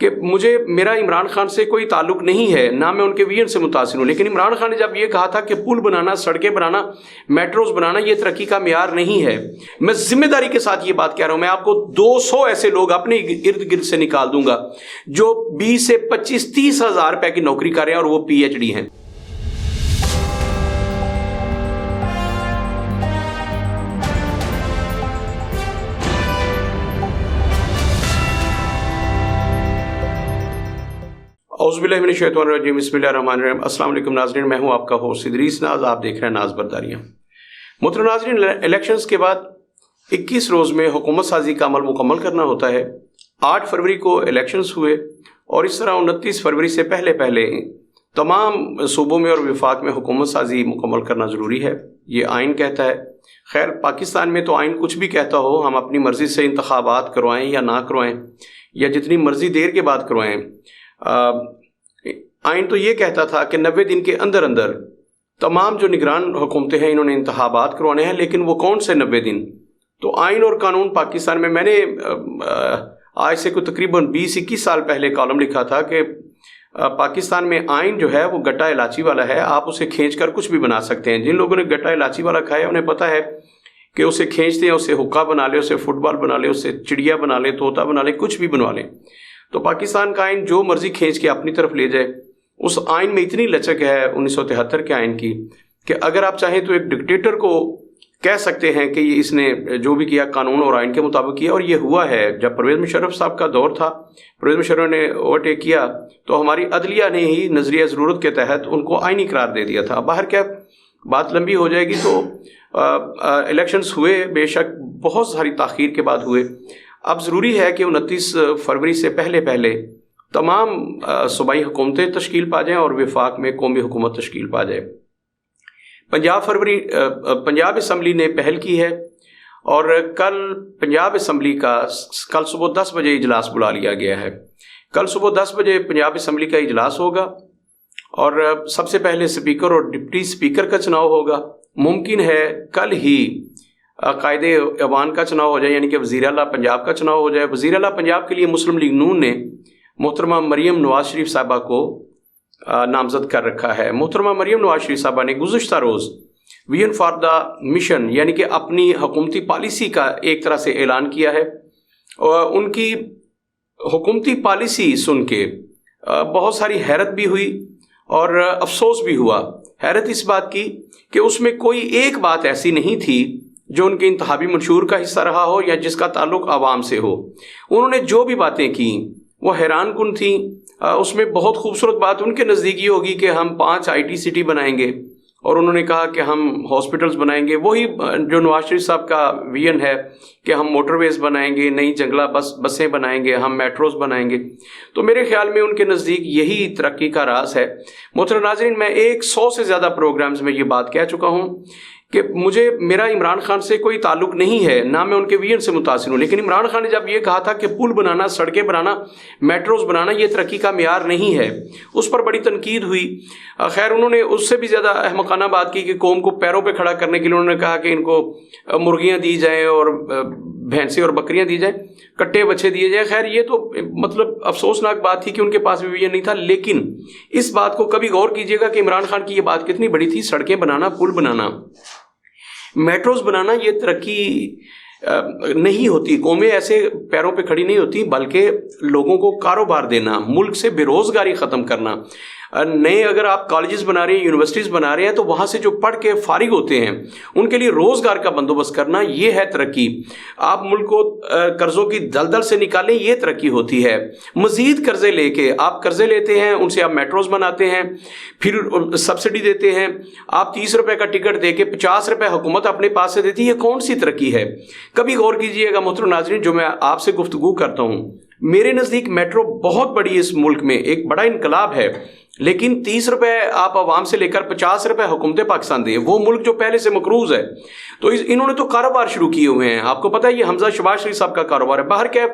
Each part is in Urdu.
کہ میرا عمران خان سے کوئی تعلق نہیں ہے، نہ میں ان کے ویژن سے متاثر ہوں، لیکن عمران خان نے جب یہ کہا تھا کہ پل بنانا، سڑکیں بنانا، میٹروز بنانا یہ ترقی کا معیار نہیں ہے، میں ذمہ داری کے ساتھ یہ بات کہہ رہا ہوں، میں آپ کو 200 ایسے لوگ اپنے ارد گرد سے نکال دوں گا جو 20 سے 25-30 ہزار روپے کی نوکری کر رہے ہیں اور وہ پی ایچ ڈی ہیں۔ اعوذ باللہ من الشیطان الرجیم، بسم اللہ الرحمن الرحیم۔ السلام علیکم ناظرین، میں ہوں آپ کا ہوسٹ ادریس ناز، آپ دیکھ رہے ہیں ناز برداریاں۔ محترم ناظرین، الیکشنز کے بعد 21 روز میں حکومت سازی کا عمل مکمل کرنا ہوتا ہے۔ 8 فروری کو الیکشنز ہوئے اور اس طرح 29 فروری سے پہلے تمام صوبوں میں اور وفاق میں حکومت سازی مکمل کرنا ضروری ہے، یہ آئین کہتا ہے۔ خیر، پاکستان میں تو آئین کچھ بھی کہتا ہو، ہم اپنی مرضی سے انتخابات کروائیں یا نہ کروائیں یا جتنی مرضی دیر کے بعد کروائیں، آئین تو یہ کہتا تھا کہ 90 دن کے اندر تمام جو نگران حکومتیں ہیں انہوں نے انتخابات کروانے ہیں، لیکن وہ کون سے 90 دن؟ تو آئین اور قانون پاکستان میں نے آج سے کوئی تقریباً 20-21 سال پہلے کالم لکھا تھا کہ پاکستان میں آئین جو ہے وہ گٹا الائچی والا ہے، آپ اسے کھینچ کر کچھ بھی بنا سکتے ہیں۔ جن لوگوں نے گٹا الائچی والا کھایا انہیں پتہ ہے کہ اسے کھینچتے ہیں، اسے حقہ بنا لے، اسے فٹ بال بنا لے، اسے چڑیا بنا لے، طوطا بنا لے، کچھ بھی بنوا لیں۔ تو پاکستان کا آئین جو مرضی کھینچ کے اپنی طرف لے جائے، اس آئین میں اتنی لچک ہے 1973 کے آئین کی کہ اگر آپ چاہیں تو ایک ڈکٹیٹر کو کہہ سکتے ہیں کہ یہ اس نے جو بھی کیا قانون اور آئین کے مطابق کیا، اور یہ ہوا ہے۔ جب پرویز مشرف صاحب کا دور تھا، پرویز مشرف نے اوورٹیک کیا تو ہماری عدلیہ نے ہی نظریہ ضرورت کے تحت ان کو آئینی قرار دے دیا تھا۔ باہر کیا بات لمبی ہو جائے گی، تو الیکشنز ہوئے، بے شک بہت ساری تاخیر کے بعد ہوئے۔ اب ضروری ہے کہ 29 فروری سے پہلے تمام صوبائی حکومتیں تشکیل پا جائیں اور وفاق میں قومی حکومت تشکیل پا جائے۔ پنجاب اسمبلی نے پہل کی ہے اور کل پنجاب اسمبلی کا کل صبح 10 بجے اجلاس بلا لیا گیا ہے۔ کل صبح 10 بجے پنجاب اسمبلی کا اجلاس ہوگا اور سب سے پہلے اسپیکر اور ڈپٹی اسپیکر کا چناؤ ہوگا۔ ممکن ہے کل ہی قائد ایوان کا چناؤ ہو جائے، یعنی کہ وزیر اعلیٰ پنجاب کا چناؤ ہو جائے۔ وزیر اعلیٰ پنجاب کے لیے مسلم لیگ نون نے محترمہ مریم نواز شریف صاحبہ کو نامزد کر رکھا ہے۔ محترمہ مریم نواز شریف صاحبہ نے گزشتہ روز ویژن فار دا مشن یعنی کہ اپنی حکومتی پالیسی کا ایک طرح سے اعلان کیا ہے، اور ان کی حکومتی پالیسی سن کے بہت ساری حیرت بھی ہوئی اور افسوس بھی ہوا۔ حیرت اس بات کی کہ اس میں کوئی ایک بات ایسی نہیں تھی جو ان کے انتخابی منشور کا حصہ رہا ہو یا جس کا تعلق عوام سے ہو۔ انہوں نے جو بھی باتیں کی وہ حیران کن تھیں۔ اس میں بہت خوبصورت بات ان کے نزدیک یہ ہوگی کہ ہم 5 IT سٹی بنائیں گے، اور انہوں نے کہا کہ ہم ہاسپٹلز بنائیں گے، وہی جو نواز شریف صاحب کا ویژن ہے کہ ہم موٹر ویز بنائیں گے، نئی جنگلہ بسیں بنائیں گے، ہم میٹروز بنائیں گے۔ تو میرے خیال میں ان کے نزدیک یہی ترقی کا راز ہے۔ محترم ناظرین، میں 100 سے زیادہ پروگرامز میں یہ بات کہہ چکا ہوں کہ میرا عمران خان سے کوئی تعلق نہیں ہے، نہ میں ان کے ویژن سے متاثر ہوں، لیکن عمران خان نے جب یہ کہا تھا کہ پل بنانا، سڑکیں بنانا، میٹروز بنانا یہ ترقی کا معیار نہیں ہے، اس پر بڑی تنقید ہوئی۔ خیر، انہوں نے اس سے بھی زیادہ احمقانہ بات کی کہ قوم کو پیروں پہ کھڑا کرنے کے لیے انہوں نے کہا کہ ان کو مرغیاں دی جائیں اور بھینسیں اور بکریاں دی جائیں، کٹے بچے دیے جائیں۔ خیر، یہ تو مطلب افسوسناک بات تھی کہ ان کے پاس بھی ویژن نہیں تھا، لیکن اس بات کو کبھی غور کیجیے گا کہ عمران خان کی یہ بات کتنی بڑی تھی۔ سڑکیں بنانا، پل بنانا، میٹروز بنانا یہ ترقی نہیں ہوتی، قومیں ایسے پیروں پہ کھڑی نہیں ہوتی، بلکہ لوگوں کو کاروبار دینا، ملک سے بے روزگاری ختم کرنا۔ نئے اگر آپ کالجز بنا رہے ہیں، یونیورسٹیز بنا رہے ہیں، تو وہاں سے جو پڑھ کے فارغ ہوتے ہیں ان کے لیے روزگار کا بندوبست کرنا، یہ ہے ترقی۔ آپ ملک کو قرضوں کی دلدل سے نکالیں، یہ ترقی ہوتی ہے۔ مزید قرضے لے کے آپ قرضے لیتے ہیں، ان سے آپ میٹروز بناتے ہیں، پھر سبسڈی دیتے ہیں، آپ 30 روپے کا ٹکٹ دے کے 50 روپے حکومت اپنے پاس سے دیتی ہے، یہ کون سی ترقی ہے؟ کبھی غور کیجئے گا محترم ناظرین، جو میں آپ سے گفتگو کرتا ہوں، میرے نزدیک میٹرو بہت بڑی اس ملک میں ایک بڑا انقلاب ہے، لیکن 30 روپے آپ عوام سے لے کر 50 روپے حکومت پاکستان دے، وہ ملک جو پہلے سے مقروض ہے۔ تو انہوں نے تو کاروبار شروع کیے ہوئے ہیں، آپ کو پتہ ہے یہ حمزہ شہباز شریف صاحب کا کاروبار ہے، باہر کیا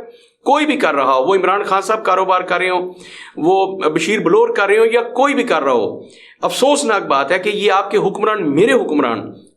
کوئی بھی کر رہا ہو، وہ عمران خان صاحب کاروبار کر رہے ہوں، وہ بشیر بلور کر رہے ہوں، یا کوئی بھی کر رہا ہو، افسوسناک بات ہے کہ یہ آپ کے حکمران، میرے حکمران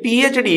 PhD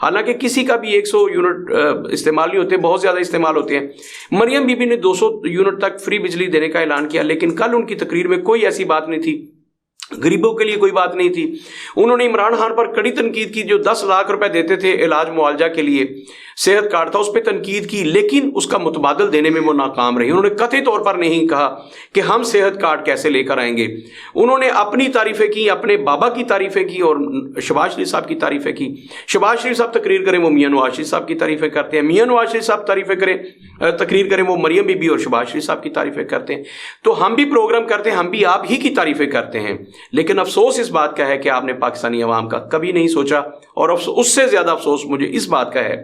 حالانکہ کسی کا بھی 100 یونٹ استعمال نہیں ہوتے، بہت زیادہ استعمال ہوتے ہیں۔ مریم بی بی نے 200 یونٹ تک فری بجلی دینے کا اعلان کیا، لیکن کل ان کی تقریر میں کوئی ایسی بات نہیں تھی، غریبوں کے لیے کوئی بات نہیں تھی۔ انہوں نے عمران خان پر کڑی تنقید کی، جو 10 لاکھ روپے دیتے تھے علاج معالجہ کے لیے، صحت کارڈ تھا، اس پہ تنقید کی، لیکن اس کا متبادل دینے میں وہ ناکام رہی۔ انہوں نے قطعی طور پر نہیں کہا کہ ہم صحت کارڈ کیسے لے کر آئیں گے۔ انہوں نے اپنی تعریفیں کی، اپنے بابا کی تعریفیں کی اور شہباز شریف صاحب کی تعریفیں کی۔ شہباز شریف صاحب تقریر کریں وہ میاں نواز شریف صاحب کی تعریفیں کرتے ہیں، میاں نواز شریف صاحب تقریر کریں وہ مریم بی بی اور شہباز شریف صاحب کی تعریفیں کرتے ہیں۔ تو ہم بھی پروگرام کرتے ہیں، ہم بھی آپ ہی کی تعریفیں کرتے ہیں، لیکن افسوس اس بات کا ہے کہ آپ نے پاکستانی عوام کا کبھی نہیں سوچا، اور اس سے زیادہ افسوس مجھے اس بات کا ہے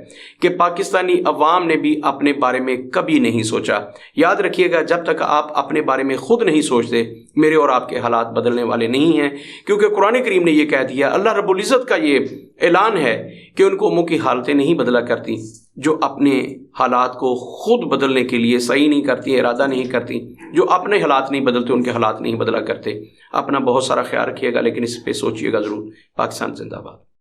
کہ پاکستانی عوام نے بھی اپنے بارے میں کبھی نہیں سوچا۔ یاد رکھیے گا، جب تک آپ اپنے بارے میں خود نہیں سوچتے، میرے اور آپ کے حالات بدلنے والے نہیں ہیں، کیونکہ قرآن کریم نے یہ کہہ دیا، اللہ رب العزت کا یہ اعلان ہے کہ ان قوموں کی حالتیں نہیں بدلا کرتی جو اپنے حالات کو خود بدلنے کے لیے صحیح نہیں کرتی، ارادہ نہیں کرتی، جو اپنے حالات نہیں بدلتے ان کے حالات نہیں بدلا کرتے۔ اپنا بہت سارا خیال رکھیے گا، لیکن اس پہ سوچیے گا ضرور۔ پاکستان زندہ باد۔